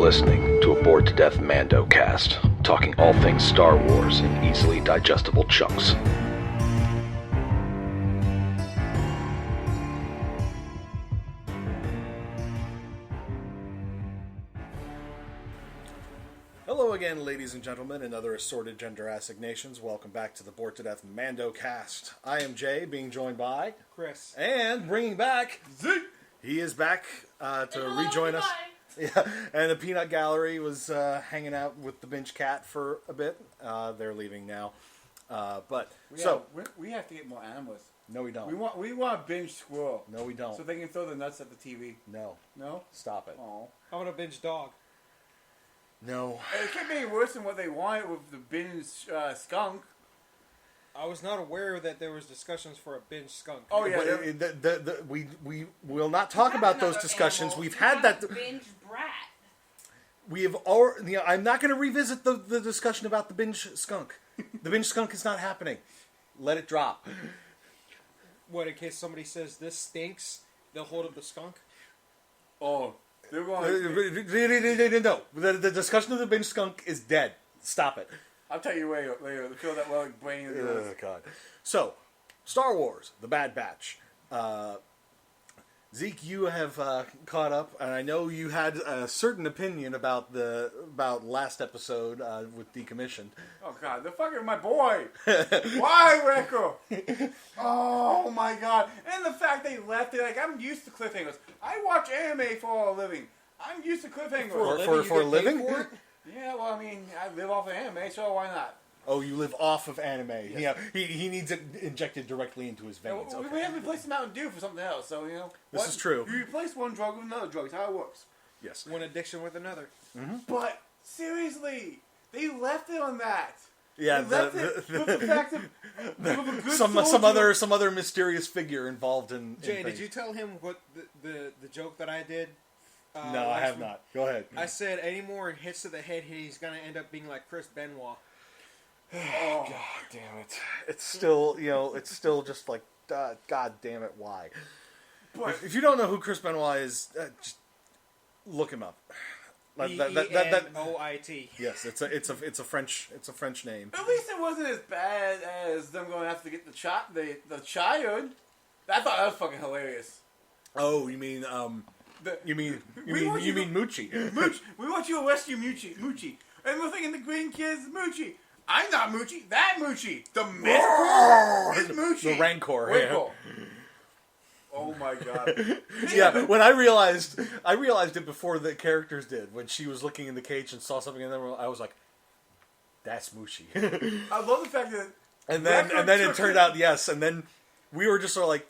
listening to a Bored to Death Mandocast, talking all things Star Wars in easily digestible chunks. Hello again, ladies and gentlemen, and other assorted gender assignations. Welcome back to the Bored to Death Mandocast. I am Jay, being joined by Chris, and bringing back Zeke. He is back to rejoin us. Yeah, and the Peanut Gallery was hanging out with the Bingecat for a bit. They're leaving now, but we have to get more animals. No, we don't. We want a binge squirrel. No, we don't. So they can throw the nuts at the TV. No, stop it. Oh, I want a binge dog. No. It can't be worse than what they wanted with the binge skunk. I was not aware that there was discussions for a binge skunk. Oh yeah, we will not talk about those discussions. Animal. We've had that. Binge brat. We have already. I'm not going to revisit the discussion about the binge skunk. The binge skunk is not happening. Let it drop. What, in case somebody says this stinks, they'll hold up the skunk? Oh, they're going. No, the discussion of the binge skunk is dead. Stop it. I'll tell you later. Feel that well, like brain. Oh God. So, Star Wars: The Bad Batch. Zeke, you have caught up, and I know you had a certain opinion about last episode with Decommissioned. Oh God, they're fucking my boy. Why, Wrecker? Oh my God! And the fact they left it, like, I'm used to cliffhangers. I watch anime for a living. I'm used to cliffhangers. For a living? Yeah, well, I mean, I live off of anime, so why not? Oh, you live off of anime. Yes. Yeah, he needs it injected directly into his veins. Yeah, okay. we have replaced Mountain Dew for something else, so, you know. This is true. You replace one drug with another drug. It's how it works. Yes. One addiction with another. Mm-hmm. But, seriously, they left it on that. Yeah, they left it with the fact that with a good some other mysterious figure involved in Jay, things. did you tell him what the joke that I did? No, I have not. Go ahead. I said any more hits to the head, he's gonna end up being like Chris Benoit. Oh, God damn it! It's still, it's still just like, God damn it, why? But if you don't know who Chris Benoit is, just look him up. Benoit. Yes, it's a French name. at least it wasn't as bad as them going after to get the child. I thought that was fucking hilarious. Oh, you mean Moochie? Mooch, we want you to rescue Moochie. And we're thinking the green kid's Moochie. I'm not Moochie. That Moochie. The mystical is Moochie. The Rancor. Rancor. Oh my God. Yeah, when I realized it before the characters did. When she was looking in the cage and saw something in there, I was like, "That's Moochie." I love the fact that. And then it turned out yes, and then we were just sort of like,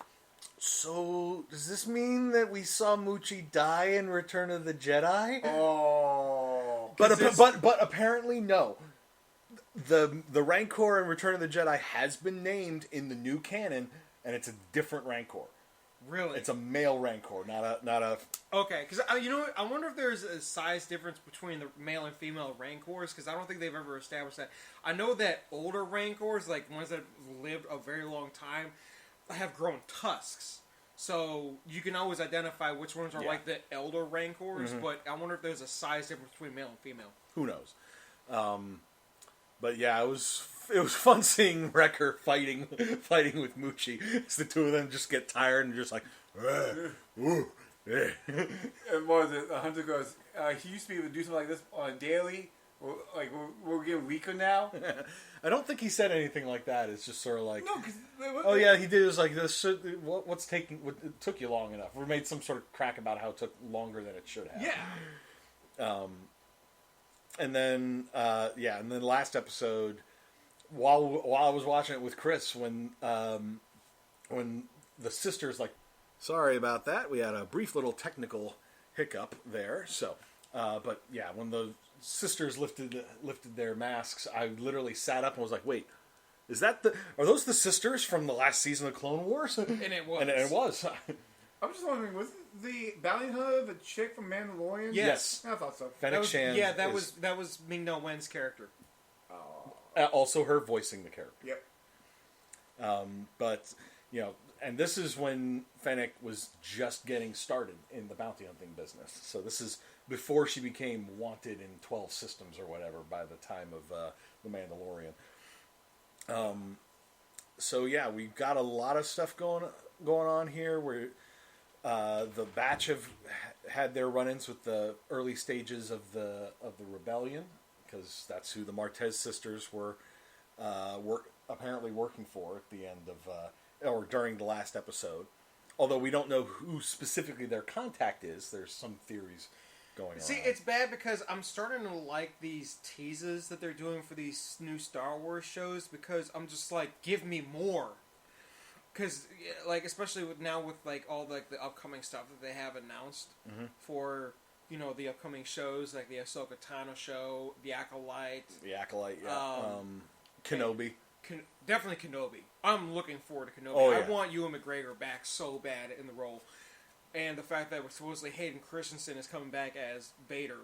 so does this mean that we saw Moochie die in Return of the Jedi? Oh. But apparently no. The Rancor in Return of the Jedi has been named in the new canon, and it's a different Rancor. Really? It's a male Rancor, not a. Okay, because I wonder if there's a size difference between the male and female Rancors, because I don't think they've ever established that. I know that older Rancors, like ones that have lived a very long time, have grown tusks. So you can always identify which ones are like the elder Rancors, but I wonder if there's a size difference between male and female. Who knows? But yeah, it was fun seeing Wrecker fighting with Moochie. As the two of them just get tired and just like, ooh, eh. And what was it? The hunter goes, he used to be able to do something like this on a daily. Like, we're getting weaker now. I don't think he said anything like that. It's just sort of like, no, because oh yeah, he did. It was like this. It took you long enough. We made some sort of crack about how it took longer than it should have. Yeah. And then last episode, while I was watching it with Chris, when the sisters like, sorry about that, we had a brief little technical hiccup there. So, but yeah, when the sisters lifted their masks, I literally sat up and was like, wait, are those the sisters from the last season of Clone Wars? And it was. And it was. I'm just wondering, wasn't the bounty hunter the chick from Mandalorian? Yes. I thought so. Fennec Shand. Yeah, that was Ming-Na Wen's character. Also her voicing the character. Yep. But, and this is when Fennec was just getting started in the bounty hunting business. So this is before she became wanted in 12 systems or whatever by the time of The Mandalorian. So yeah, we've got a lot of stuff going on here where the Batch have had their run-ins with the early stages of the rebellion, because that's who the Martez sisters were apparently working for at the end of or during the last episode. Although we don't know who specifically their contact is, there's some theories going on. See, it's bad because I'm starting to like these teases that they're doing for these new Star Wars shows, because I'm just like, give me more. Because, like, especially now with like all like the upcoming stuff that they have announced for, you know, the upcoming shows, like the Ahsoka Tano show, the Acolyte. The Acolyte, yeah. Kenobi. Definitely Kenobi. I'm looking forward to Kenobi. Oh, yeah. I want Ewan McGregor back so bad in the role. And the fact that supposedly Hayden Christensen is coming back as Vader.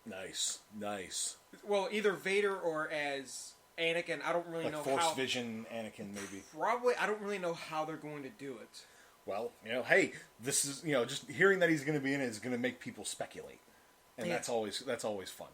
Nice. Well, either Vader or as Anakin. I don't really Like know Force how. Vision Anakin, maybe. Probably. I don't really know how they're going to do it. Well, you know, hey, this is, you know, just hearing that he's going to be in it is going to make people speculate. And Yeah. that's always fun.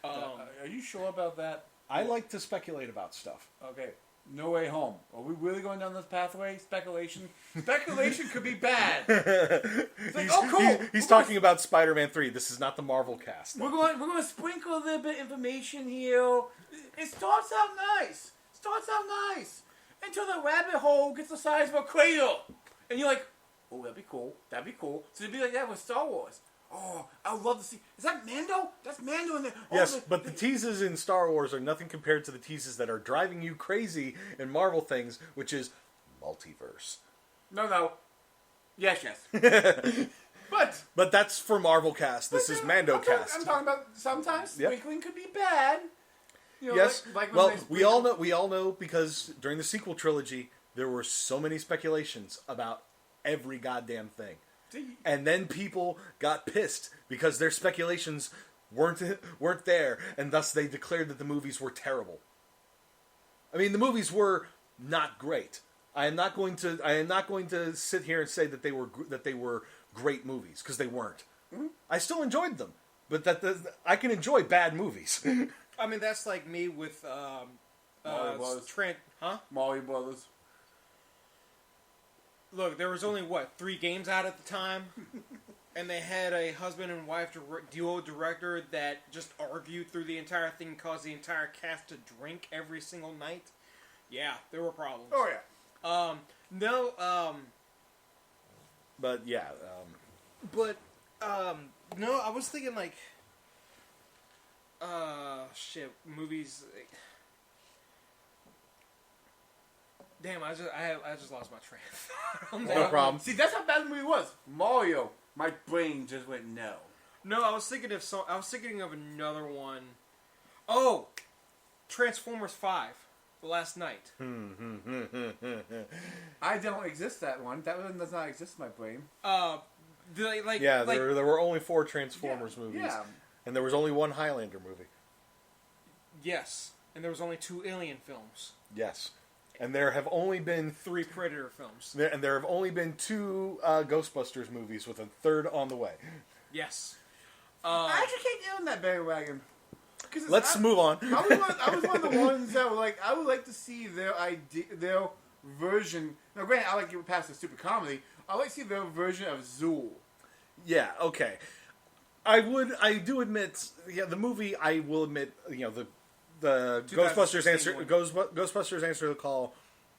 Are you sure about that? I like to speculate about stuff. Okay. No Way Home. Are we really going down this pathway? Speculation? Speculation could be bad. It's like, oh, cool. He's talking about Spider-Man 3. This is not the Marvel cast. We're going to sprinkle a little bit of information here. It starts out nice. Until the rabbit hole gets the size of a cradle. And you're like, oh, that'd be cool. So it'd be like that with Star Wars. Oh, I would love to see. Is that Mando? That's Mando in there. Oh, Yes, but the teases in Star Wars are nothing compared to the teases that are driving you crazy in Marvel things, which is multiverse. No. Yes. But that's for Marvel cast. This is Mandocast. I'm talking about sometimes Yep. sprinkling could be bad. You know, Yes. like when Well, they we all know because during the sequel trilogy there were so many speculations about every goddamn thing. And then people got pissed because their speculations weren't there, and thus they declared that the movies were terrible. I mean, the movies were not great. I am not going to sit here and say that they were great movies, because they weren't. Mm-hmm. I still enjoyed them, but I can enjoy bad movies. I mean, that's like me with Mario Brothers. Mario Brothers. Look, there was only, 3 games out at the time? And they had a husband and wife duo director that just argued through the entire thing, caused the entire cast to drink every single night. Yeah, there were problems. Oh, yeah. But yeah. No, I was thinking like, movies. Damn, I just lost my train of thought on that. No problem. See, that's how bad the movie was. Mario, my brain just went no. No, I was thinking of another one. Oh, Transformers 5, The Last Night. I don't exist that one. That one does not exist in my brain. There were only 4 Transformers movies. Yeah. And there was only 1 Highlander movie. Yes, and there was only 2 Alien films. Yes. And there have only been 3 Predator films. And there have only been 2 Ghostbusters movies, with a 3rd on the way. Yes. I actually can't get on that bandwagon. Let's move on. I was one of the ones that were like, I would like to see their version. Now, granted, I like to get past the stupid comedy. I like to see their version of Zool. Yeah, okay. I do admit, the movie, I will admit, the Ghostbusters Answer to the Call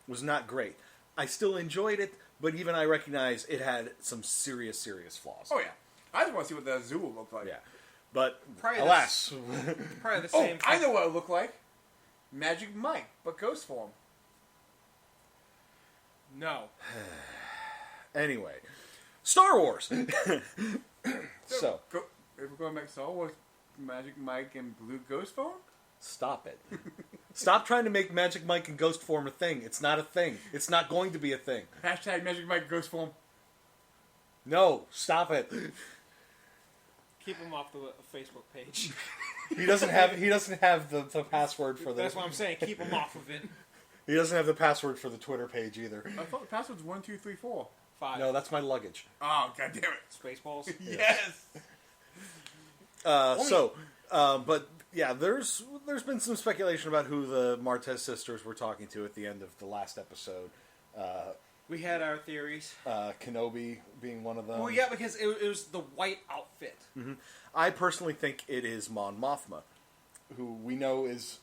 was not great. I still enjoyed it, but even I recognize it had some serious flaws. Oh, yeah. I just want to see what the Zool looked like. Yeah. But, Probably alas. Probably the same. I know what it looked like. Magic Mike, but ghost form. No. Anyway. Star Wars! So. If we're going to make Star Wars, Magic Mike and Blue Ghost form? Stop it. Stop trying to make Magic Mike and Ghost Form a thing. It's not a thing. It's not going to be a thing. Hashtag Magic Mike Ghost form. No, stop it. Keep him off the Facebook page. He doesn't have the password for the... That's what I'm saying. Keep him off of it. He doesn't have the password for the Twitter page either. I thought the password's 1, 2, 3, 4. 5. No, that's my luggage. Oh, god damn it. Spaceballs. Yes. But yeah, there's been some speculation about who the Martez sisters were talking to at the end of the last episode. We had our theories. Kenobi being one of them. Well, yeah, because it was the white outfit. Mm-hmm. I personally think it is Mon Mothma, who we know is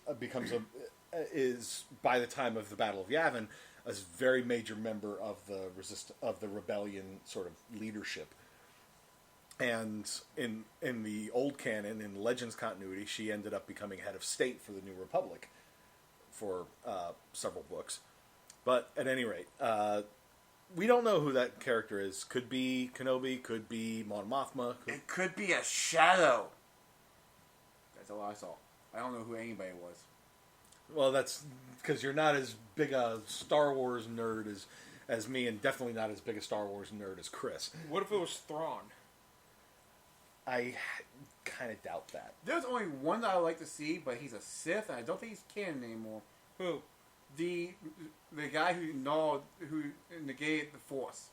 by the time of the Battle of Yavin a very major member of the rebellion sort of leadership. And in the old canon, in Legends continuity, she ended up becoming head of state for the New Republic for several books. But at any rate, we don't know who that character is. Could be Kenobi, could be Mon Mothma. It could be a shadow. That's all I saw. I don't know who anybody was. Well, that's because you're not as big a Star Wars nerd as me, and definitely not as big a Star Wars nerd as Chris. What if it was Thrawn? I kind of doubt that. There's only one that I would like to see, but he's a Sith, and I don't think he's canon anymore. Who? The guy who negated the Force.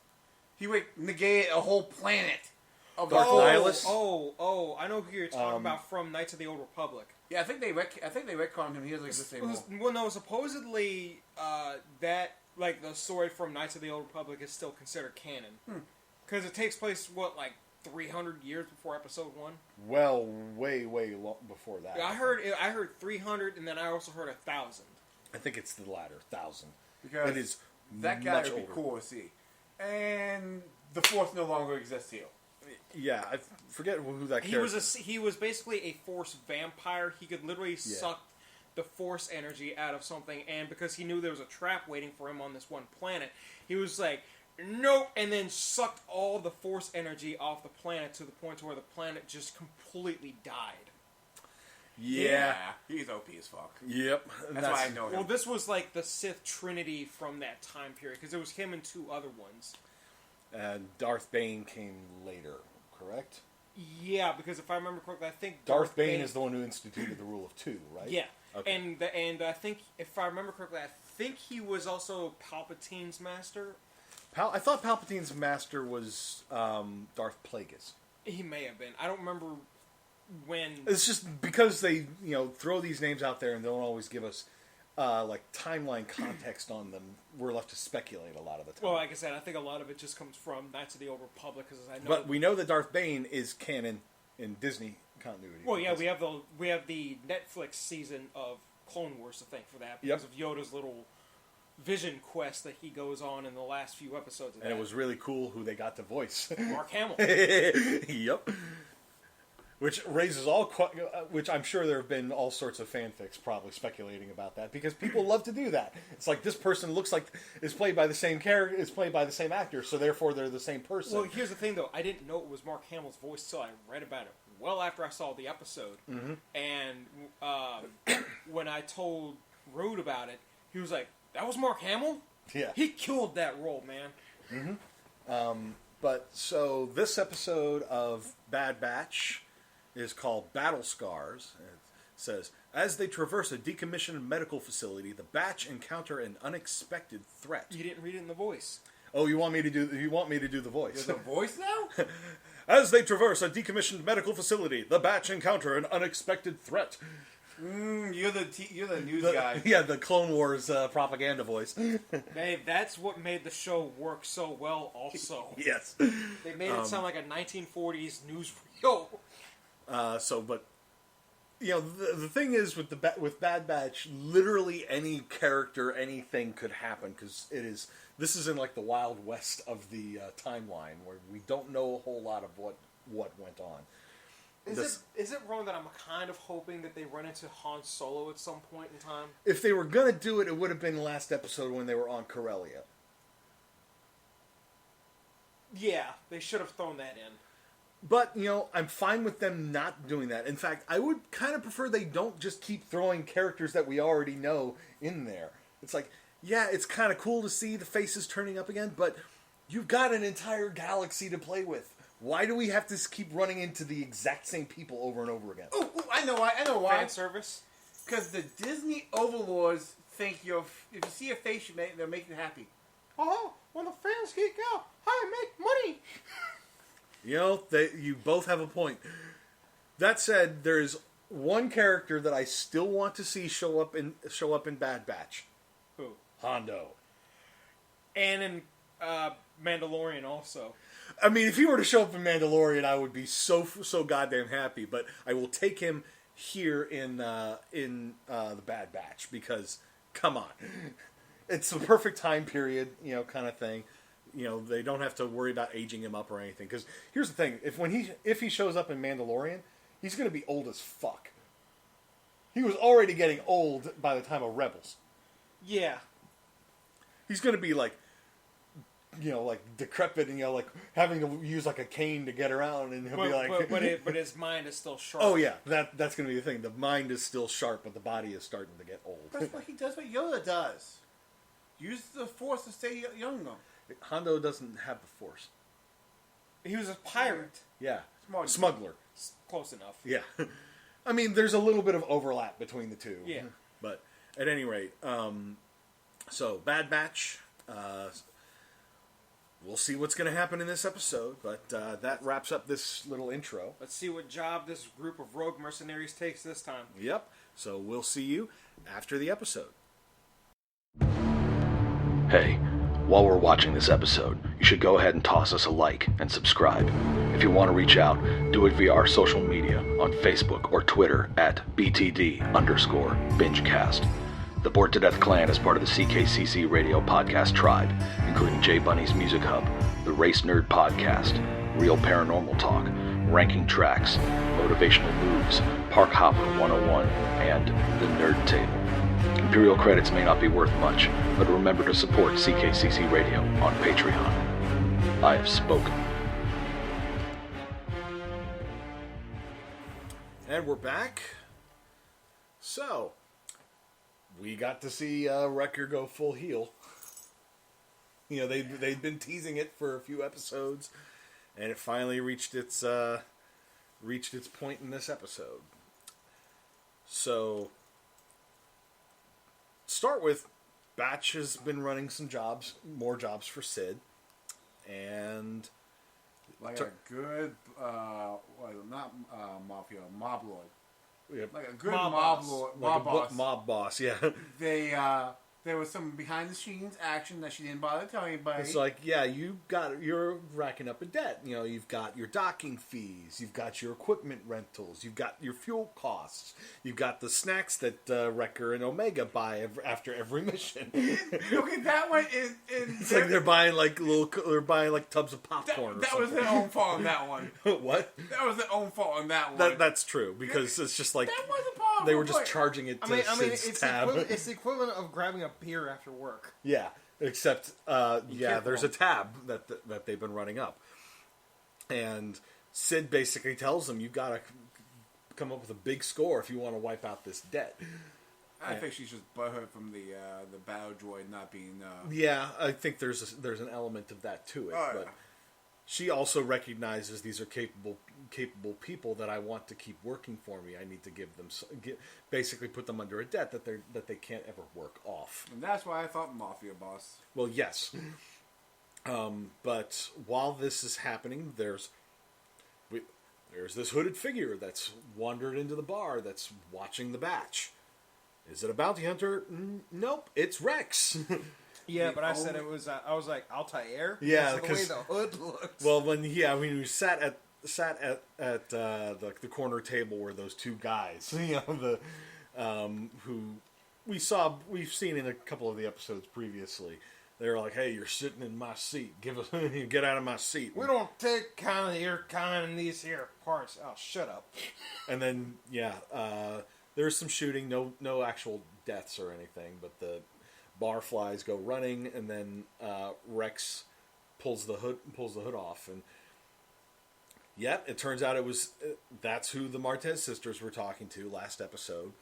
He would negate a whole planet of Darth Nihilus? Oh, I know who you're talking about from Knights of the Old Republic. Yeah, I think they retconned him. He doesn't exist anymore. Well, no, supposedly that the story from Knights of the Old Republic is still considered canon because it takes place 300 years before Episode 1. Well, way long before that. Yeah, I heard 300, and then I also heard 1,000. I think it's the latter, 1,000. Because it is that guy much would be older. cool to see. And the Force no longer exists here. Yeah, I forget who that character is. He was basically a Force vampire. He could literally suck the Force energy out of something, and because he knew there was a trap waiting for him on this one planet, he was like, nope, and then sucked all the Force energy off the planet to the point where the planet just completely died. Yeah. He's OP as fuck. Yep. That's why I know him. Well, this was like the Sith Trinity from that time period, because it was him and two other ones. And Darth Bane came later, correct? Yeah, because if I remember correctly, I think Darth Bane is the one who instituted the rule of two, right? Yeah. Okay. And I think, if I remember correctly, I think he was also Palpatine's master. I thought Palpatine's master was Darth Plagueis. He may have been. I don't remember when. It's just because they throw these names out there and don't always give us timeline context on them. We're left to speculate a lot of the time. Well, like I said, I think a lot of it just comes from Knights of the Old Republic, because I know. But we know that Darth Bane is canon in Disney continuity. Well, yeah, we have the Netflix season of Clone Wars to thank for that because of Yoda's little vision quest that he goes on in the last few episodes of that. And it was really cool who they got to voice. Mark Hamill. Yep. Which raises which I'm sure there have been all sorts of fanfics probably speculating about that, because people love to do that. It's like, this person looks like is played by the same character, is played by the same actor, so therefore they're the same person. Well, here's the thing though, I didn't know it was Mark Hamill's voice till I read about it well after I saw the episode. Mm-hmm. And when I told Rude about it, he was like, "That was Mark Hamill? Yeah. He killed that role, man." Mm-hmm. But so this episode of Bad Batch is called Battle Scars. It says, as they traverse a decommissioned medical facility, the Batch encounter an unexpected threat. You didn't read it in the voice. Oh, you want me to do the voice? There's a voice now? As they traverse a decommissioned medical facility, the Batch encounter an unexpected threat. You're the news guy. Yeah, the Clone Wars propaganda voice. Hey, that's what made the show work so well also. Yes. They made it sound like a 1940s newsreel. But the thing is with Bad Batch, literally any character, anything could happen, because this is in like the Wild West of the timeline, where we don't know a whole lot of what went on. Is it wrong that I'm kind of hoping that they run into Han Solo at some point in time? If they were gonna do it, it would have been last episode when they were on Corellia. Yeah, they should have thrown that in. But, I'm fine with them not doing that. In fact, I would kind of prefer they don't just keep throwing characters that we already know in there. It's like, yeah, it's kind of cool to see the faces turning up again, but you've got an entire galaxy to play with. Why do we have to keep running into the exact same people over and over again? Ooh, I know why. Fan service? Because the Disney overlords think if you see a face, they're making you happy. Oh, when the fans geek out, I make money. You both have a point. That said, there is one character that I still want to see show up in Bad Batch. Who? Hondo. And in Mandalorian also. I mean, if he were to show up in Mandalorian, I would be so goddamn happy. But I will take him here in the Bad Batch because, come on, it's the perfect time period, kind of thing. They don't have to worry about aging him up or anything. Because here's the thing: if he shows up in Mandalorian, he's going to be old as fuck. He was already getting old by the time of Rebels. Yeah. He's going to be like decrepit and like having to use like a cane to get around, and he'll be like, but his mind is still sharp. Oh yeah, that's going to be the thing. The mind is still sharp, but the body is starting to get old. That's what he does. What Yoda does. Use the Force to stay young. Hondo doesn't have the Force. He was a pirate. Yeah, Smuggler. Close enough. Yeah, I mean, there's a little bit of overlap between the two. Yeah, but at any rate, so Bad Batch. We'll see what's going to happen in this episode, but that wraps up this little intro. Let's see what job this group of rogue mercenaries takes this time. Yep. So we'll see you after the episode. Hey, while we're watching this episode, you should go ahead and toss us a like and subscribe. If you want to reach out, do it via our social media on Facebook or Twitter at BTD_Bingecast. The Bored to Death Clan is part of the CKCC Radio podcast tribe, including J Bunny's Music Hub, the Race Nerd Podcast, Real Paranormal Talk, Ranking Tracks, Motivational Moves, Park Hopper 101, and The Nerd Table. Imperial credits may not be worth much, but remember to support CKCC Radio on Patreon. I have spoken. And we're back. So, we got to see Wrecker go full heel. They'd been teasing it for a few episodes, and it finally reached its point in this episode. So, start with, Batch has been running some jobs, more jobs for Sid, and like a good, not mafia, mob lord. Yep. Like a good mob mob boss, yeah. There was some behind the scenes action that she didn't bother telling anybody. It's like, yeah, you're racking up a debt. You've got your docking fees, you've got your equipment rentals, you've got your fuel costs, you've got the snacks that Wrecker and Omega buy after every mission. Okay, that one is. It's like they're buying tubs of popcorn. That was their own fault on that one. What? That was their own fault on that one. That's true, because it's just like that wasn't part of they the were just point. charging it to Sid's tab. It's the equivalent of grabbing a beer after work. Yeah, except there's a tab that they've been running up, and Sid basically tells them, you've got to come up with a big score if you want to wipe out this debt. I think she's just butthurt from the battle droid not being. Yeah, I think there's an element of that to it, but she also recognizes these are capable people that I want to keep working for me. I need to give them basically put them under a debt that they can't ever work off. And that's why I thought mafia boss. Well, yes. But while this is happening, there's this hooded figure that's wandered into the bar that's watching the batch. Is it a bounty hunter? Nope, it's Rex. Yeah, but I said it was. I was like Altair. Yeah, because the way the hood looks. Well, when we sat at the corner table where those two guys, who we've seen in a couple of the episodes previously. They were like, "Hey, you're sitting in my seat. Get out of my seat." We don't take kind of your kind in these here parts. Oh, shut up. And then there's some shooting. No actual deaths or anything, but the barflies go running, and then Rex pulls the hood off, and it turns out that's who the Martez sisters were talking to last episode.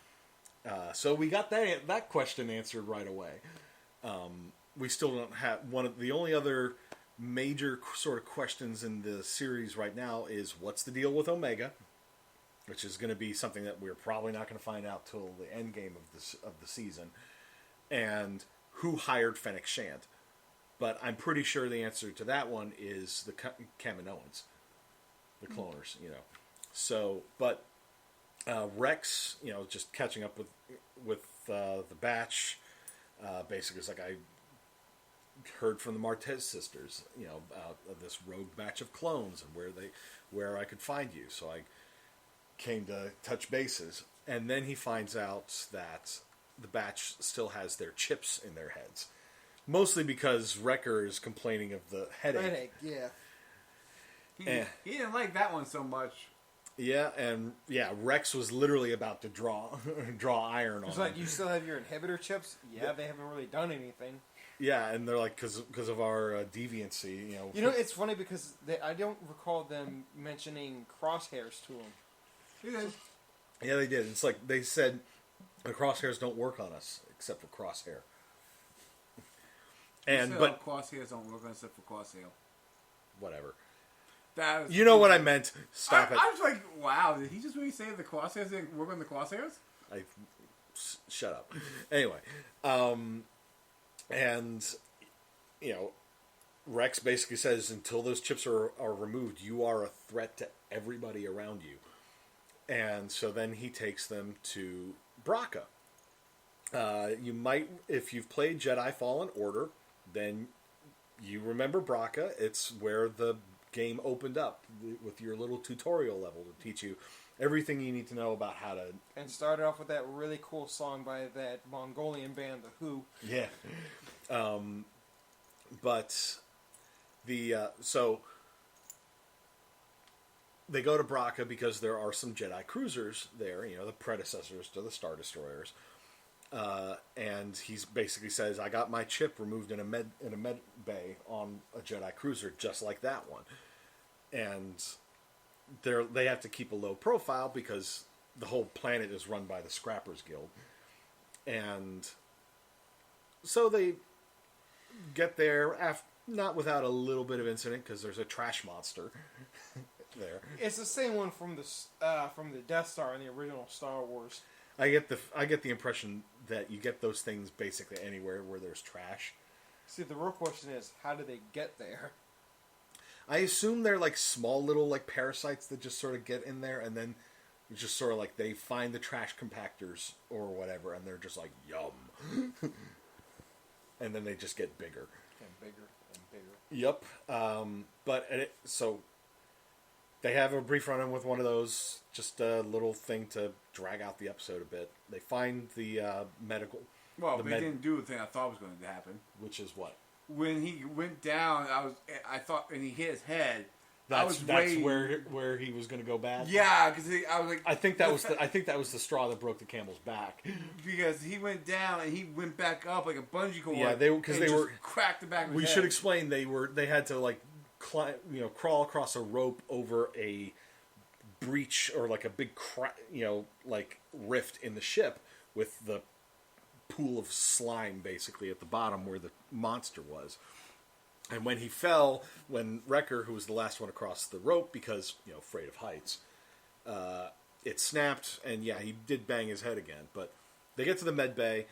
So we got that question answered right away. We still don't have one of the only other major sort of questions in the series right now is what's the deal with Omega, which is going to be something that we're probably not going to find out till the end game of the season. And who hired Fennec Shand? But I'm pretty sure the answer to that one is the Kaminoans, the cloners, So, but Rex, just catching up with the batch. Basically, it's like I heard from the Martez sisters, about this rogue batch of clones and where I could find you. So I came to touch bases, and then he finds out that the batch still has their chips in their heads, mostly because Wrecker is complaining of the headache. Yeah. He didn't like that one so much. Yeah, and Rex was literally about to draw iron on It's him. like, you still have your inhibitor chips? Yeah, they haven't really done anything. Yeah, and they're like, because of our deviancy, It's funny because I don't recall them mentioning crosshairs to him. He did. Yeah, they did. It's like they said the crosshairs don't work on us except for crosshair. But crosshairs don't work on us except for crosshair. Whatever. That was, You know what I meant. Stop it. I was like, wow, did he just really say the crosshairs didn't work on the crosshairs? Shut up. Anyway, and Rex basically says until those chips are removed, you are a threat to everybody around you. And so then he takes them to Bracca. You might, if you've played Jedi Fallen Order, then you remember Bracca. It's where the game opened up with your little tutorial level to teach you everything you need to know about how to... And started off with that really cool song by that Mongolian band, The Who. Yeah. But so they go to Bracca because there are some Jedi cruisers there, the predecessors to the Star Destroyers. And he basically says, I got my chip removed in a med bay on a Jedi cruiser just like that one. And they have to keep a low profile because the whole planet is run by the Scrappers Guild. And so they get there, not without a little bit of incident, because there's a trash monster there. It's the same one from the Death Star in the original Star Wars. I get the impression that you get those things basically anywhere where there's trash. See, the real question is, how do they get there? I assume they're like small little like parasites that just sort of get in there, and then it's just sort of like they find the trash compactors or whatever, and they're just like, yum. And then they just get bigger. And bigger and bigger. Yep. So they have a brief run-in with one of those, just a little thing to drag out the episode a bit. They find the medical... Well, they didn't do the thing I thought was going to happen. Which is what? When he went down, I thought, and he hit his head. That's where he was going to go bad. Yeah, because I was like, I think that was the straw that broke the camel's back. Because he went down and he went back up like a bungee cord. Yeah, they were cracked the back of his We head. should explain they had to like climb, crawl across a rope over a breach or like a big like rift in the ship with the pool of slime basically at the bottom where the monster was. And when he fell, when Wrecker, who was the last one across the rope because, afraid of heights, it snapped, and yeah, he did bang his head again. But they get to the med bay,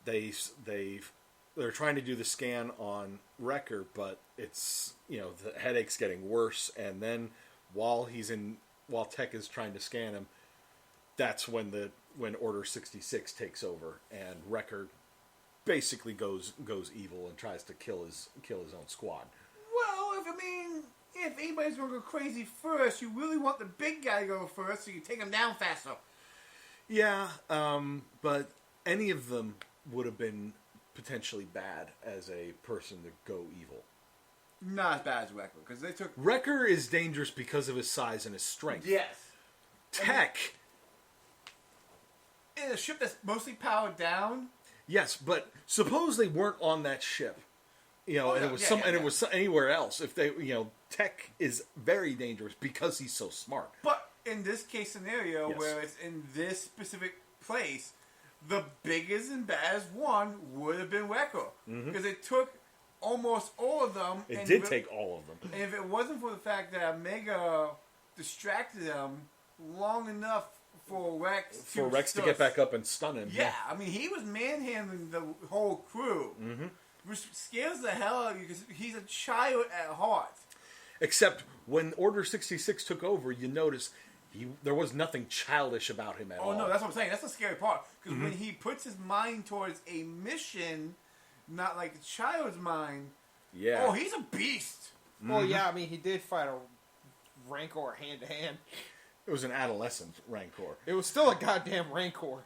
they're trying to do the scan on Wrecker, but it's, the headache's getting worse, and then while Tech is trying to scan him, that's when Order 66 takes over, and Wrecker basically goes evil and tries to kill his own squad. Well, if anybody's going to go crazy first, you really want the big guy to go first so you take him down faster. Yeah, but any of them would have been potentially bad as a person to go evil. Not as bad as Wrecker, because they took... Wrecker is dangerous because of his size and his strength. Yes. Tech... In a ship that's mostly powered down... Yes, but suppose they weren't on that ship, and it was anywhere else. If they, Tech is very dangerous because he's so smart. But in this case scenario, Yes. where it's in this specific place, the biggest and baddest one would have been Wrecker, because it took almost all of them. It did take all of them. And if it wasn't for the fact that Omega distracted them long enough for Rex to get back up and stun him. Yeah, he was manhandling the whole crew, which scares the hell out of you because he's a child at heart. Except when Order 66 took over, you notice there was nothing childish about him at all. Oh no, that's what I'm saying. That's the scary part. Because when he puts his mind towards a mission, not like a child's mind. Yeah. Oh, he's a beast. Well, yeah, I mean, he did fight a Rancor hand to hand. It was an adolescent Rancor. It was still a goddamn Rancor.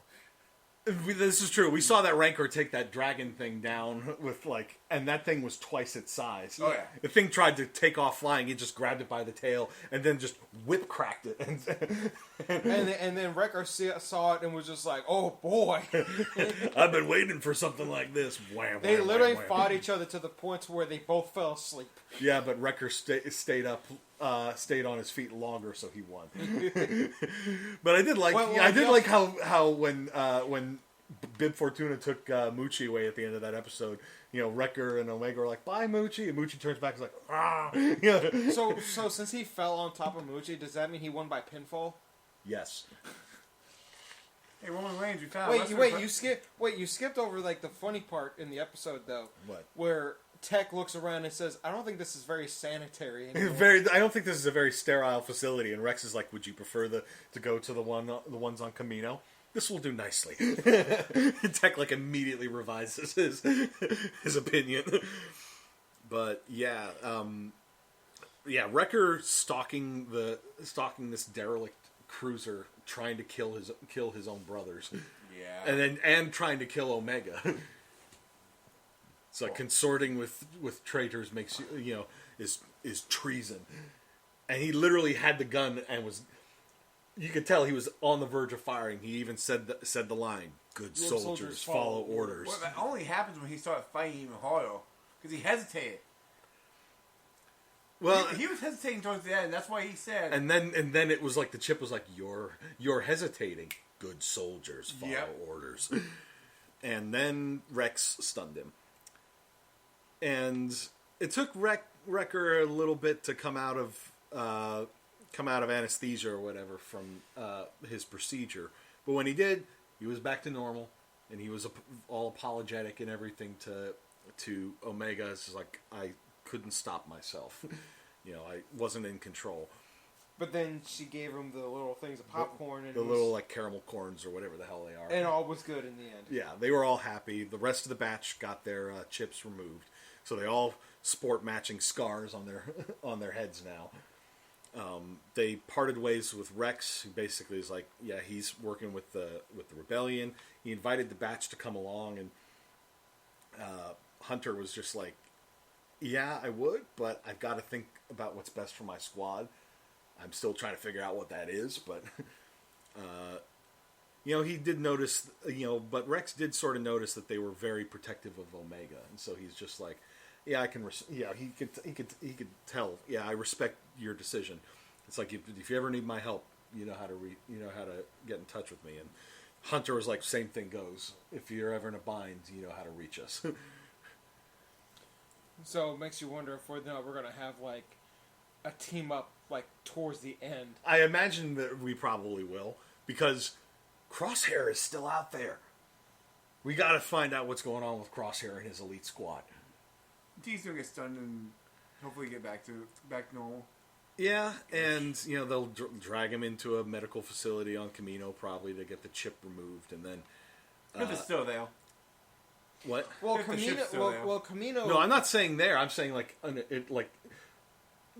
This is true. We saw that Rancor take that dragon thing down with and that thing was twice its size. Oh, yeah. The thing tried to take off flying. He just grabbed it by the tail and then just whip cracked it. and then Wrecker saw it and was just like, "Oh boy!" I've been waiting for something like this. Wham! They wham, literally wham, fought each other to the point where they both fell asleep. Yeah, but Wrecker stayed on his feet longer, so he won. But I did like how when Bib Fortuna took Moochie away at the end of that episode, Wrecker and Omega were like, "Bye, Moochie," and Moochie turns back and is like, "Ah." So since he fell on top of Moochie, does that mean he won by pinfall? Yes. Hey, Roman Reigns, you found. You skipped over the funny part in the episode though. What? Where Tech looks around and says, "I don't think this is very sanitary anymore." I don't think this is a very sterile facility. And Rex is like, "Would you prefer to go to the ones on Camino? This will do nicely." Tech immediately revises his opinion. But yeah, Wrecker stalking this derelict cruiser, trying to kill his own brothers. Yeah, and trying to kill Omega. It's like consorting with traitors makes is treason, and he literally had the gun and was. You could tell he was on the verge of firing. He even said the line, "Good soldiers follow orders." Well, that only happens when he started fighting even harder because he hesitated. Well, he was hesitating towards the end. That's why he said. And then it was like the chip was like, "You're hesitating. Good soldiers follow orders." And then Rex stunned him. And it took Wrecker a little bit to come out of anesthesia or whatever from his procedure. But when he did, he was back to normal, and he was all apologetic and everything to Omega. It's just like, I couldn't stop myself. I wasn't in control. But then she gave him the little things of popcorn. And the little caramel corns or whatever the hell they are. And all was good in the end. Yeah, they were all happy. The rest of the batch got their chips removed. So they all sport matching scars on their heads now. They parted ways with Rex, who basically is like, yeah, he's working with the rebellion. He invited the batch to come along, and Hunter was just like, yeah, I would, but I've got to think about what's best for my squad. I'm still trying to figure out what that is, but he did notice, but Rex did sort of notice that they were very protective of Omega, and so he's just like, yeah, I can. He could tell. Yeah, I respect your decision. It's like if you ever need my help, you know how to get in touch with me. And Hunter was like, same thing goes. If you're ever in a bind, you know how to reach us. So it makes you wonder if we're going to have a team up towards the end. I imagine that we probably will, because Crosshair is still out there. We got to find out what's going on with Crosshair and his elite squad. He's gonna get stunned and hopefully get back to normal. Yeah, and they'll drag him into a medical facility on Camino probably to get the chip removed, and then. If it's still there. What? Well, Camino. No, I'm not saying there. I'm saying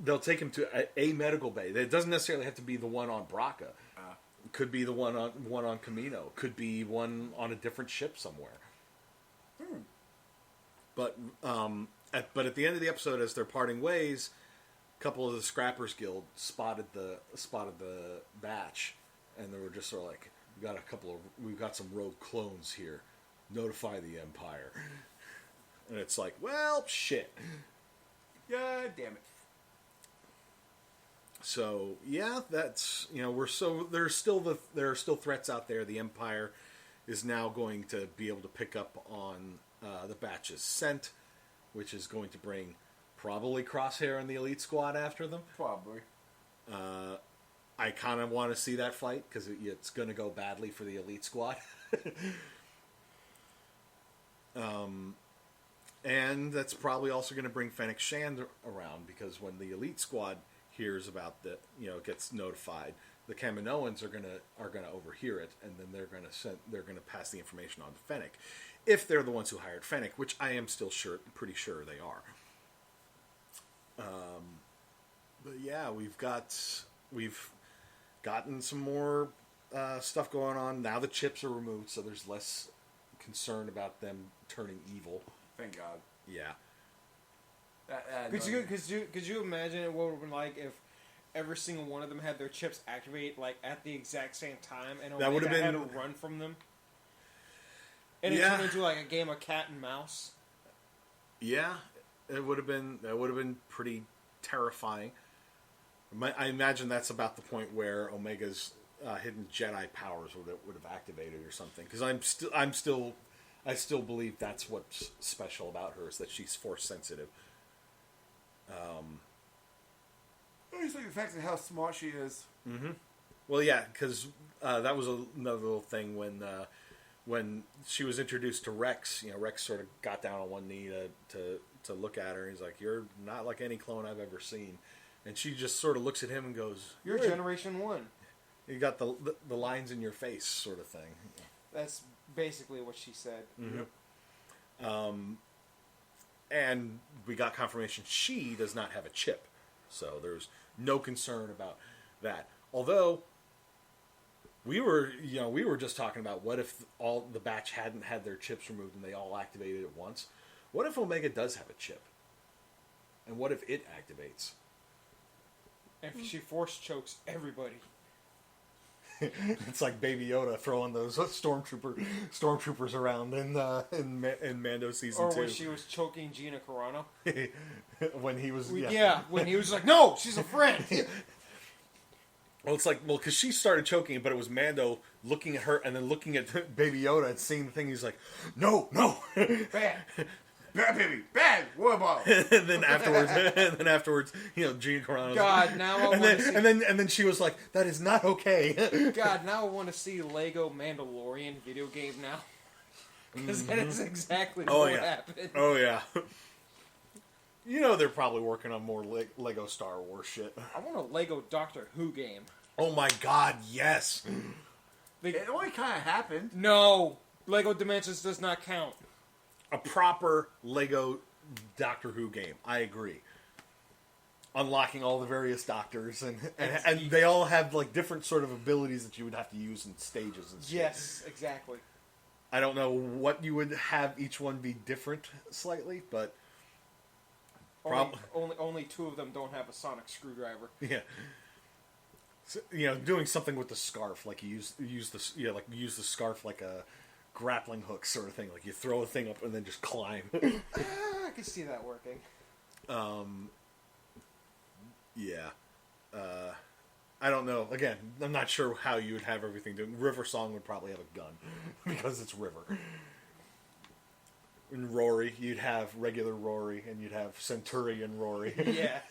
they'll take him to a medical bay. It doesn't necessarily have to be the one on Bracca. It could be the one on Camino. Could be one on a different ship somewhere. But at the end of the episode, as they're parting ways, a couple of the Scrappers Guild spotted the batch, and they were just sort of like, we've got some rogue clones here. Notify the Empire. And it's like, well, shit. Yeah, damn it. So yeah, that's there are still threats out there. The Empire is now going to be able to pick up on the batch's scent, which is going to bring probably Crosshair and the Elite Squad after them. Probably. I kind of want to see that fight because it's going to go badly for the Elite Squad. And that's probably also going to bring Fennec Shand around, because when the Elite Squad hears about gets notified, the Kaminoans are gonna overhear it, and then they're gonna pass the information on to Fennec, if they're the ones who hired Fennec, which I am still pretty sure they are. But yeah, we've gotten some more stuff going on now. The chips are removed, so there's less concern about them turning evil. Thank God. Yeah. Could you imagine what it would have been like if every single one of them had their chips activate like at the exact same time, and that would have been had to run from them, and it turned into like a game of cat and mouse. Yeah, that would have been pretty terrifying. I imagine that's about the point where Omega's hidden Jedi powers would have activated or something. Because I still believe that's what's special about her, is that she's force sensitive. I just like the fact of how smart she is. Mm-hmm. Well, yeah, because that was another little thing when she was introduced to Rex. Rex sort of got down on one knee to look at her. He's like, "You're not like any clone I've ever seen," and she just sort of looks at him and goes, "You're Generation 1. You got the lines in your face, sort of thing." That's basically what she said. Mm-hmm. And we got confirmation she does not have a chip, so there's no concern about that. Although we were just talking about what if all the batch hadn't had their chips removed and they all activated at once. What if Omega does have a chip? And what if it activates? If she force chokes everybody. It's like Baby Yoda throwing those stormtroopers around in Mando season 2. Or when she was choking Gina Carano. When he was when he was like, "No, she's a friend." Well, it's like, because she started choking, but it was Mando looking at her and then looking at Baby Yoda and seeing the thing. He's like, "No, bad, bad baby, bad, what about?" and then afterwards, Gina Carano. God, now I want to see. And then she was like, "That is not okay." God, now I want to see Lego Mandalorian video game now, because that is exactly what happened. Oh yeah. They're probably working on more Lego Star Wars shit. I want a Lego Doctor Who game. Oh my God, yes. It only kind of happened. No, Lego Dimensions does not count. A proper Lego Doctor Who game. I agree. Unlocking all the various doctors, and they all have like different sort of abilities that you would have to use in stages and stuff. Yes, exactly. I don't know what you would have each one be different slightly, but only two of them don't have a sonic screwdriver. Yeah. So, doing something with the scarf, like you use the scarf like a grappling hook sort of thing. Like you throw a thing up and then just climb. I can see that working. Yeah. I don't know. Again, I'm not sure how you would have everything done. River Song would probably have a gun because it's River. And Rory, you'd have regular Rory, and you'd have Centurion Rory. Yes.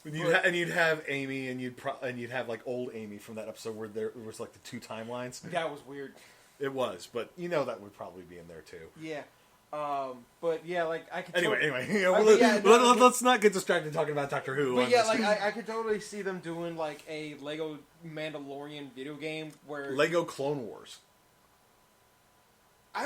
And you'd have Amy, and you'd have like old Amy from that episode where there was like the two timelines. That was weird. It was, but that would probably be in there too. Yeah. But yeah, like I could. Anyway, let's not get distracted talking about Doctor Who. But yeah, like I could totally see them doing like a Lego Mandalorian video game where Lego Clone Wars.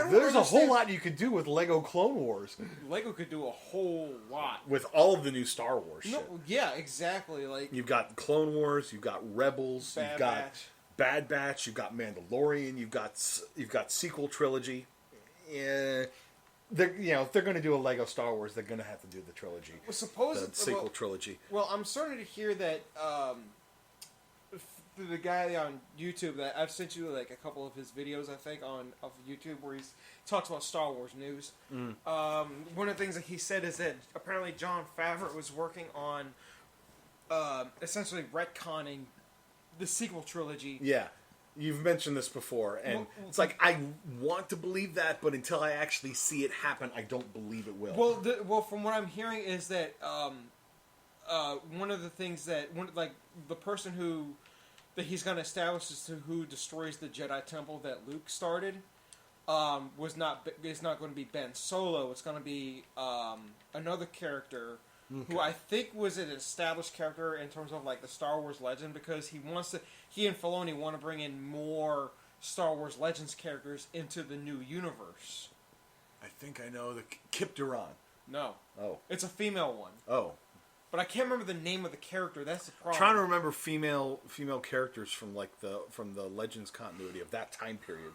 There's a whole lot you could do with Lego Clone Wars. Lego could do a whole lot with all of the new Star Wars shit. Yeah, exactly. Like you've got Clone Wars, you've got Rebels, you've got Bad Batch, you've got Mandalorian, you've got sequel trilogy. Yeah, if they're going to do a Lego Star Wars, they're going to have to do the trilogy. Well, the sequel trilogy. Well, I'm starting to hear that the guy on YouTube that I've sent you like a couple of his videos, I think, of YouTube where he talks about Star Wars news. Mm. One of the things that he said is that apparently Jon Favreau was working on essentially retconning the sequel trilogy. Yeah. You've mentioned this before, and it's like, I want to believe that, but until I actually see it happen, I don't believe it will. Well, from what I'm hearing is that one of the things that the person that he's going to establish as to who destroys the Jedi Temple that Luke started is not going to be Ben Solo. It's going to be another character who I think was an established character in terms of like the Star Wars legend, because he and Filoni want to bring in more Star Wars Legends characters into the new universe. I think I know the Kip Duran. No. Oh. It's a female one. Oh. But I can't remember the name of the character. That's the problem. I'm trying to remember female characters from the Legends continuity of that time period.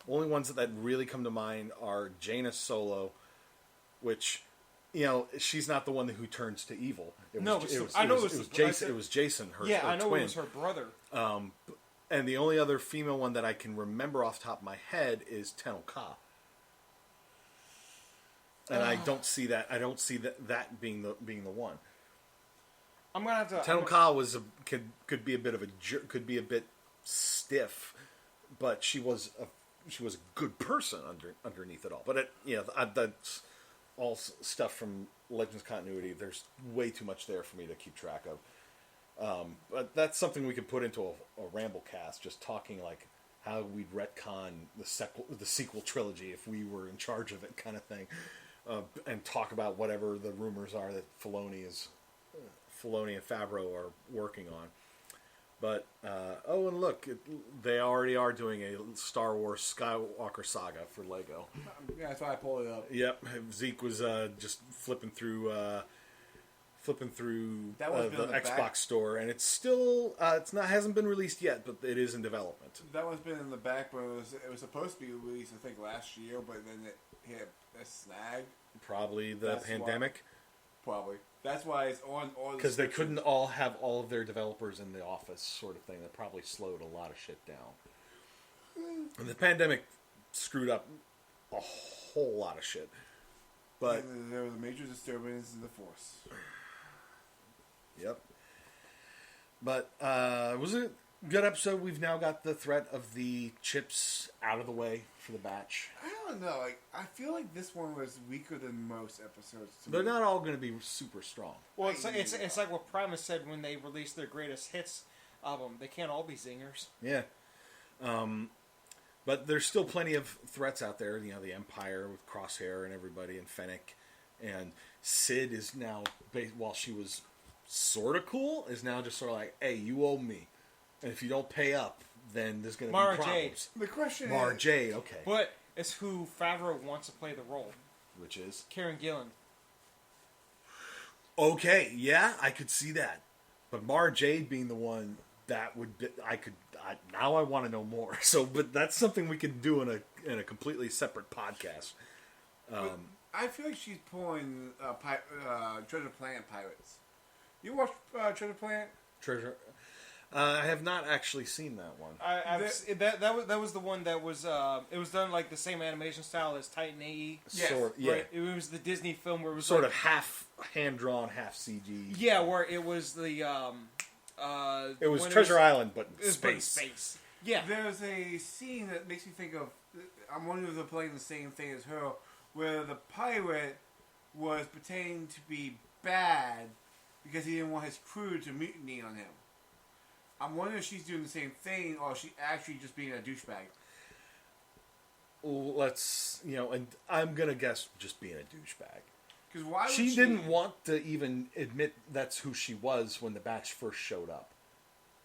Only ones that really come to mind are Jaina Solo, which, she's not the one who turns to evil. It was Jason. It was Jason. Her I know twin. It was her brother. And the only other female one that I can remember off the top of my head is Tenno Ka. And I don't see that. I don't see that being the one. I'm gonna have to. Tenno Ka could be a bit of a could be a bit stiff, but she was a good person underneath it all. But that's all stuff from Legends continuity. There's way too much there for me to keep track of. But that's something we could put into a Ramblecast, just talking like how we'd retcon the sequel trilogy if we were in charge of it, kind of thing, and talk about whatever the rumors are that Filoni and Favreau are working on. But, and look, they already are doing a Star Wars Skywalker saga for Lego. Yeah, that's why I pulled it up. Yep, Zeke was just flipping through the Xbox store, and it's still hasn't been released yet, but it is in development. That one's been in the back, but it was supposed to be released, I think, last year, but then it hit a snag. Probably the pandemic. Probably. That's why it's on all. Because they couldn't all have all of their developers in the office, sort of thing. That probably slowed a lot of shit down. And the pandemic screwed up a whole lot of shit. But there was a major disturbance in the force. Yep. But it was a good episode. We've now got the threat of the chips out of the way for the batch. I don't know. I feel like this one was weaker than most episodes. They're not all going to be super strong. Well, it's like what Primus said when they released their greatest hits album. They can't all be zingers. Yeah. But there's still plenty of threats out there. The Empire with Crosshair and everybody, and Fennec, and Sid is now, while she was sort of cool, is now just sort of like, hey, you owe me. And if you don't pay up, then there's going to be problems. The question Mara is... Jade, okay. But it's who Favreau wants to play the role. Which is? Karen Gillan. Okay, yeah, I could see that. But Mara Jade being the one, that would be... now I want to know more. But that's something we could do in a completely separate podcast. I feel like she's pulling Treasure Planet Pirates. You watch Treasure Planet? I have not actually seen that one. That was the one that was it was done like the same animation style as Titan AE. Yes. Yeah. Right? It was the Disney film where it was sort of half hand drawn, half CG. Yeah, where it was the it was Treasure Island, but in space. Yeah. There's a scene that makes me think of. I'm wondering if they're playing the same thing as her, where the pirate was pretending to be bad because he didn't want his crew to mutiny on him. I'm wondering if she's doing the same thing, or is she actually just being a douchebag? And I'm gonna guess just being a douchebag. Because why would she didn't want to even admit that's who she was when the batch first showed up.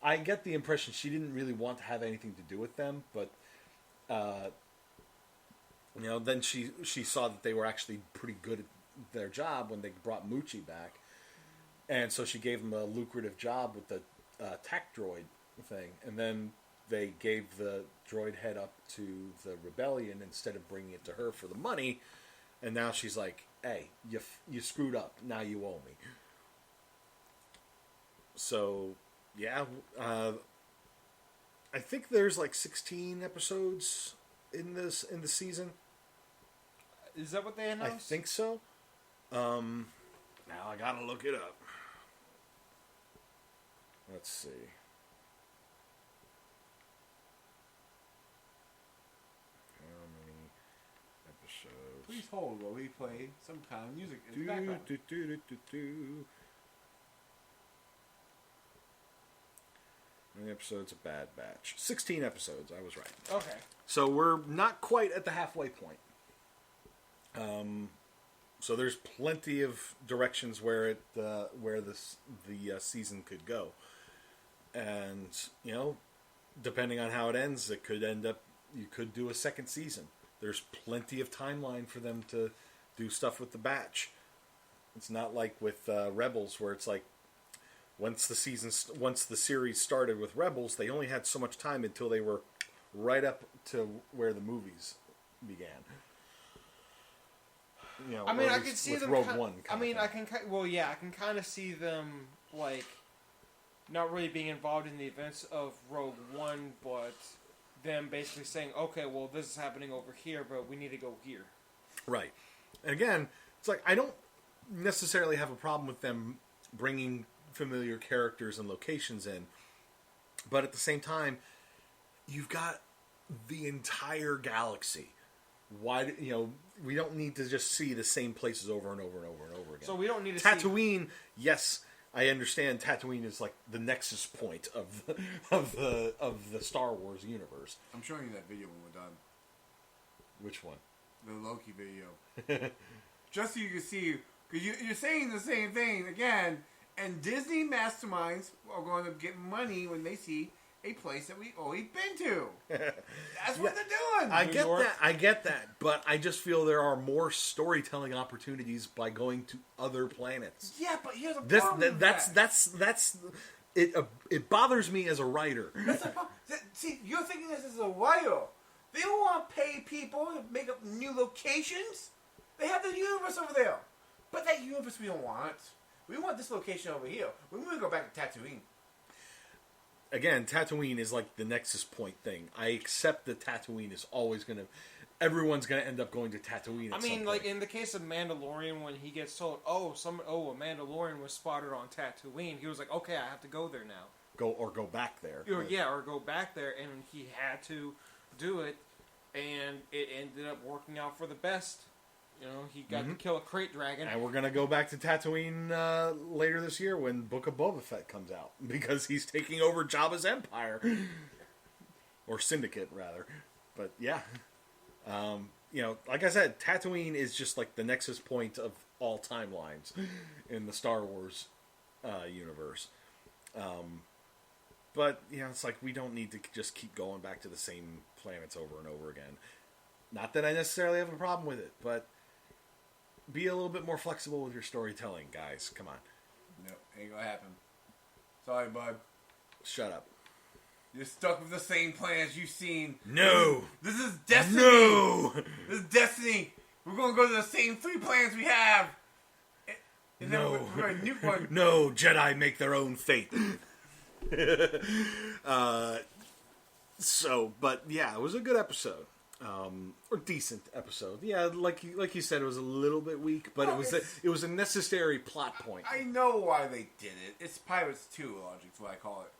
I get the impression she didn't really want to have anything to do with them, but then she saw that they were actually pretty good at their job when they brought Moochie back, and so she gave them a lucrative job with the tech droid thing, and then they gave the droid head up to the rebellion instead of bringing it to her for the money, and now she's like, hey, you screwed up, now you owe me. So yeah, I think there's like 16 episodes in the season. Is that what they announced? I think so. Now I gotta look it up. Let's see. How many episodes? Please hold while we play some kind of music in the background. How many episodes of Bad Batch? 16 episodes, I was right. Okay. So we're not quite at the halfway point. So there's plenty of directions where the season could go, and depending on how it ends, it could end up you could do a second season. There's plenty of timeline for them to do stuff with the batch. It's not like with Rebels, where it's like once the series started with Rebels, they only had so much time until they were right up to where the movies began. I mean, I can see them. Rogue One. I mean, I can kind of see them like not really being involved in the events of Rogue One, but them basically saying, "Okay, well, this is happening over here, but we need to go here." Right. And again, it's like I don't necessarily have a problem with them bringing familiar characters and locations in, but at the same time, you've got the entire galaxy. Why, we don't need to just see the same places over and over and over and over again. So we don't need to Tatooine, yes, I understand Tatooine is like the nexus point of the Star Wars universe. I'm showing you that video when we're done. Which one? The Loki video. Just so you can see, because you're saying the same thing again, and Disney masterminds are going to get money when they see a place that we've already been to. That's what they're doing. I get that, but I just feel there are more storytelling opportunities by going to other planets. Yeah, but here's a problem. That's it bothers me as a writer. See, you're thinking this as a writer. They don't want to pay people to make up new locations. They have the universe over there. But that universe we don't want. We want this location over here. We want to go back to Tatooine. Again, Tatooine is like the nexus point thing. I accept that Tatooine is always going to... Everyone's going to end up going to Tatooine at some point. Like in the case of Mandalorian, when he gets told, a Mandalorian was spotted on Tatooine, he was like, okay, I have to go there now. Go back there. Or go back there, and he had to do it, and it ended up working out for the best. He got to kill a crate dragon. And we're going to go back to Tatooine later this year when Book of Boba Fett comes out. Because he's taking over Jabba's empire. Or syndicate, rather. But, yeah. Like I said, Tatooine is just like the nexus point of all timelines in the Star Wars universe. But, it's like we don't need to just keep going back to the same planets over and over again. Not that I necessarily have a problem with it, but... Be a little bit more flexible with your storytelling, guys. Come on. Nope, ain't gonna happen. Sorry, bud. Shut up. You're stuck with the same plans you've seen. No! This is destiny! No! This is destiny! We're gonna go to the same 3 plans we have! And no. then we're gonna nuke one. No, Jedi make their own fate. But yeah, it was a good episode. Or decent episode. Yeah, like you said, it was a little bit weak, but it was a necessary plot point. I know why they did it. It's Pirates 2 logic, is what I call it.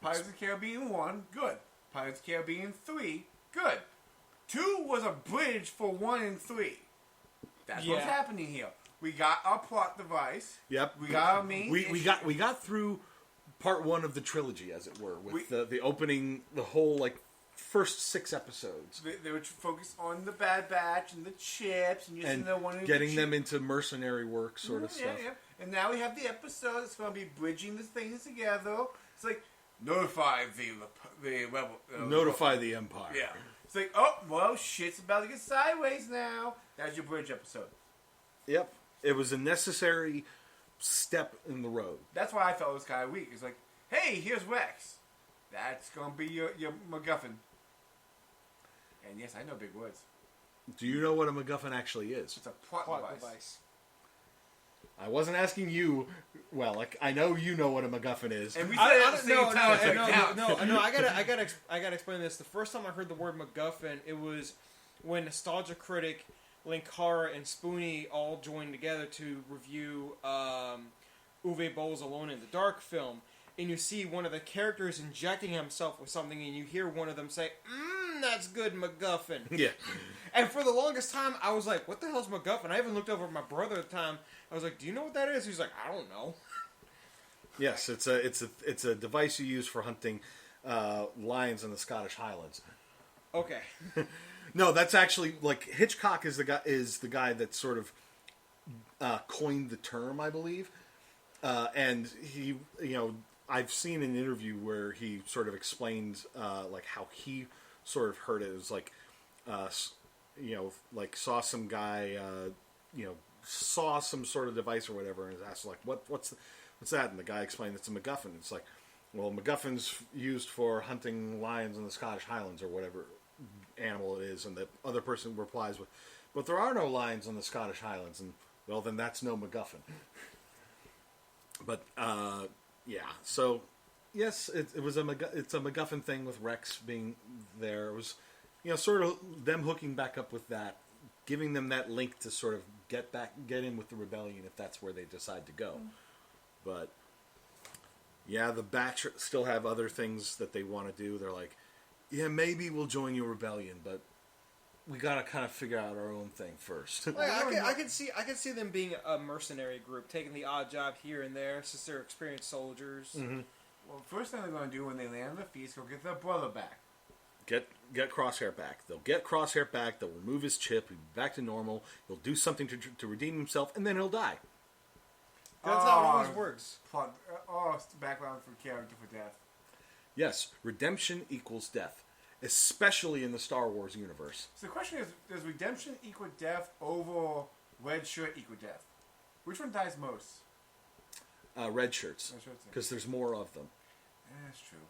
Pirates of the Caribbean 1, good. Pirates of the Caribbean 3, good. 2 was a bridge for 1 and 3. That's what's happening here. We got our plot device. Yep. We got our main we got through part 1 of the trilogy, as it were, with the opening, the whole first 6 episodes. They were focused on the Bad Batch and the chips and using the one getting them into mercenary work sort of stuff. Yeah. And now we have the episode that's going to be bridging the things together. It's like notify the rebel. Notify the Empire. Yeah. It's like, oh well, shit's about to get sideways now. That's your bridge episode. Yep. It was a necessary step in the road. That's why I felt it was kind of weak. It's like, hey, here's Rex. That's going to be your MacGuffin. And yes, I know big words. Do you know what a MacGuffin actually is? It's a plot device. I wasn't asking you. Well, I know you know what a MacGuffin is. And we said it at the same time. No. I gotta explain this. The first time I heard the word MacGuffin, it was when Nostalgia Critic, Linkara, and Spoonie all joined together to review Uwe Boll's Alone in the Dark film. And you see one of the characters injecting himself with something, and you hear one of them say, that's good, MacGuffin. Yeah. And for the longest time, I was like, what the hell's MacGuffin? I even looked over at my brother at the time. I was like, do you know what that is? He's like, I don't know. Yes, it's a device you use for hunting lions in the Scottish Highlands. Okay. No, that's actually like Hitchcock is the guy that sort of coined the term, I believe, and he, I've seen an interview where he sort of explained like how he sort of heard it. It was like, like saw some guy, saw some sort of device or whatever, and asked like, what's that? And the guy explained it's a MacGuffin. It's like, well, MacGuffin's used for hunting lions in the Scottish Highlands or whatever animal it is, and the other person replies with, but there are no lions in the Scottish Highlands, and well, then that's no MacGuffin. But so yes, it's a MacGuffin thing with Rex being there. It was sort of them hooking back up with that, giving them that link to sort of get in with the rebellion if that's where they decide to go. But yeah, the Batch still have other things that they want to do. They're like, yeah, maybe we'll join your rebellion, but we gotta kind of figure out our own thing first. Like, I could see them being a mercenary group, taking the odd job here and there, since they're experienced soldiers. Mm-hmm. Well, first thing they're going to do when they land on the feast, go get their brother back. Get Crosshair back. They'll get Crosshair back. They'll remove his chip. He'll be back to normal. He'll do something to redeem himself, and then he'll die. That's how it always works. Background for character for death. Yes, redemption equals death, especially in the Star Wars universe. So the question is, does redemption equal death over red shirt equal death? Which one dies most? Red shirts, because there's more of them. Yeah, that's true.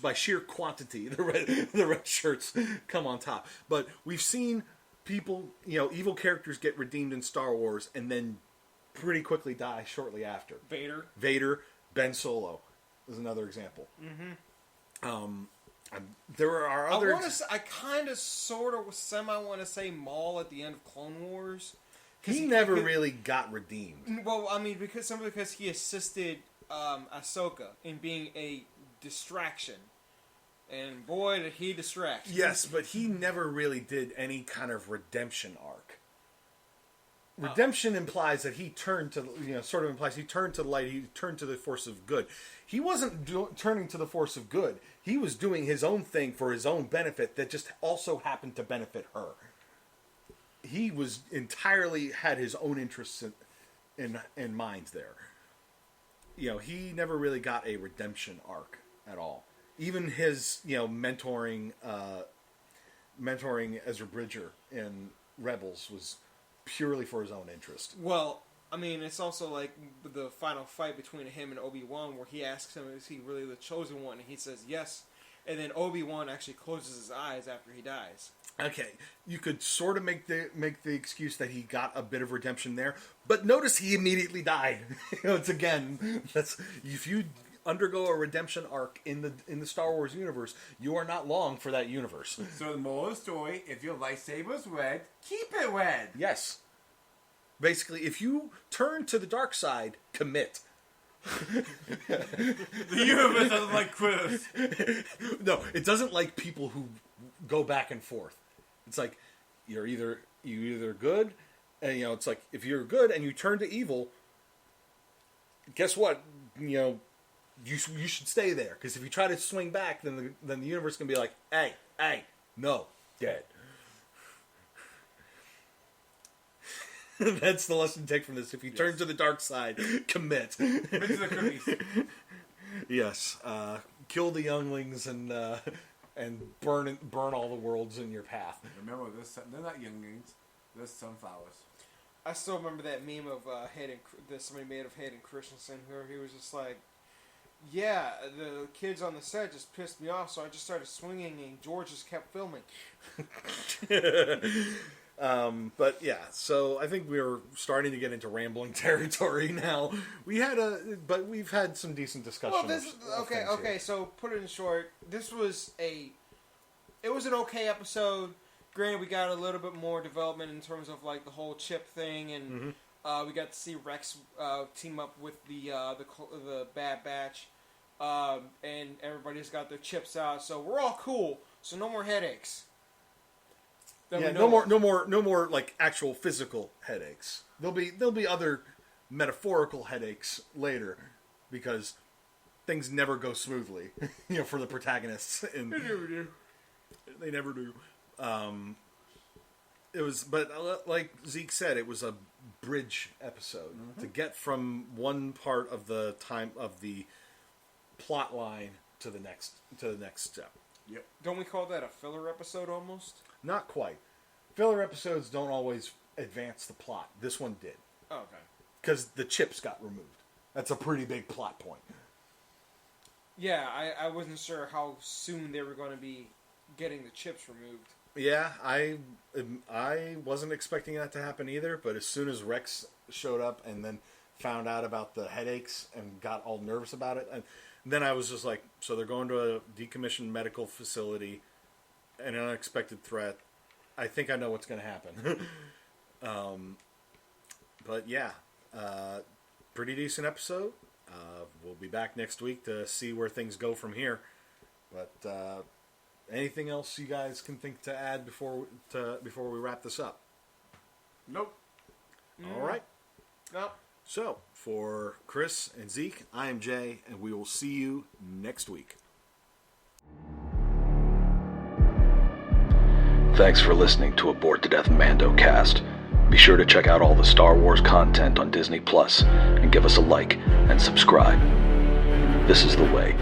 By sheer quantity, the red shirts come on top. But we've seen people, evil characters get redeemed in Star Wars and then pretty quickly die shortly after. Vader, Ben Solo is another example. Mm-hmm. There are other. I kind of, sort of, semi want to say Maul at the end of Clone Wars. He never really got redeemed. Well, I mean, because he assisted Ahsoka in being a distraction, and boy, did he distract. Yes, but he never really did any kind of redemption arc. Redemption implies that he turned to, sort of implies he turned to the light, he turned to the force of good. He wasn't turning to the force of good. He was doing his own thing for his own benefit that just also happened to benefit her. He was entirely had his own interests in mind there. He never really got a redemption arc at all. Even his, mentoring Ezra Bridger in Rebels was purely for his own interest. Well, I mean, it's also like the final fight between him and Obi-Wan, where he asks him, is he really the chosen one? And he says yes. And then Obi-Wan actually closes his eyes after he dies. Okay, you could sort of make the excuse that he got a bit of redemption there, but notice he immediately died. If you undergo a redemption arc in the Star Wars universe, you are not long for that universe. So the moral of the story: if your lightsaber's red, keep it red. Yes. Basically, if you turn to the dark side, commit. The universe doesn't like quitters. No, it doesn't like people who go back and forth. It's like you're either good, and it's like if you're good and you turn to evil, guess what? You should stay there, because if you try to swing back, then the universe can be like, hey, no, dead. That's the lesson to take from this. If you turn to the dark side, commit. Commit to the cookies. Yes, kill the younglings and burn all the worlds in your path. Remember, they're not younglings; they're sunflowers. I still remember that meme of Hayden that somebody made of Hayden Christensen, where he was just like, "Yeah, the kids on the set just pissed me off, so I just started swinging, and George just kept filming." But yeah, so I think we're starting to get into rambling territory now. We've had some decent discussion. Well, okay. So put it in short, it was an okay episode. Granted, we got a little bit more development in terms of like the whole chip thing, and we got to see Rex team up with the Bad Batch, and everybody's got their chips out, so we're all cool. So no more headaches. Yeah, no more like actual physical headaches. There'll be other metaphorical headaches later, because things never go smoothly, for the protagonists. They never do. It was, but like Zeke said, it was a bridge episode to get from one part of the time of the plot line to the next step. Yep. Don't we call that a filler episode almost? Not quite. Filler episodes don't always advance the plot. This one did. Oh, okay. Because the chips got removed. That's a pretty big plot point. Yeah, I wasn't sure how soon they were going to be getting the chips removed. Yeah, I wasn't expecting that to happen either, but as soon as Rex showed up and then found out about the headaches and got all nervous about it, and then I was just like, so they're going to a decommissioned medical facility, an unexpected threat. I think I know what's going to happen. But yeah, pretty decent episode. We'll be back next week to see where things go from here. But anything else you guys can think to add before we wrap this up? Nope. All right. Nope. So, for Chris and Zeke, I am Jay, and we will see you next week. Thanks for listening to Abort to Death Mandocast. Be sure to check out all the Star Wars content on Disney Plus and give us a like and subscribe. This is the way.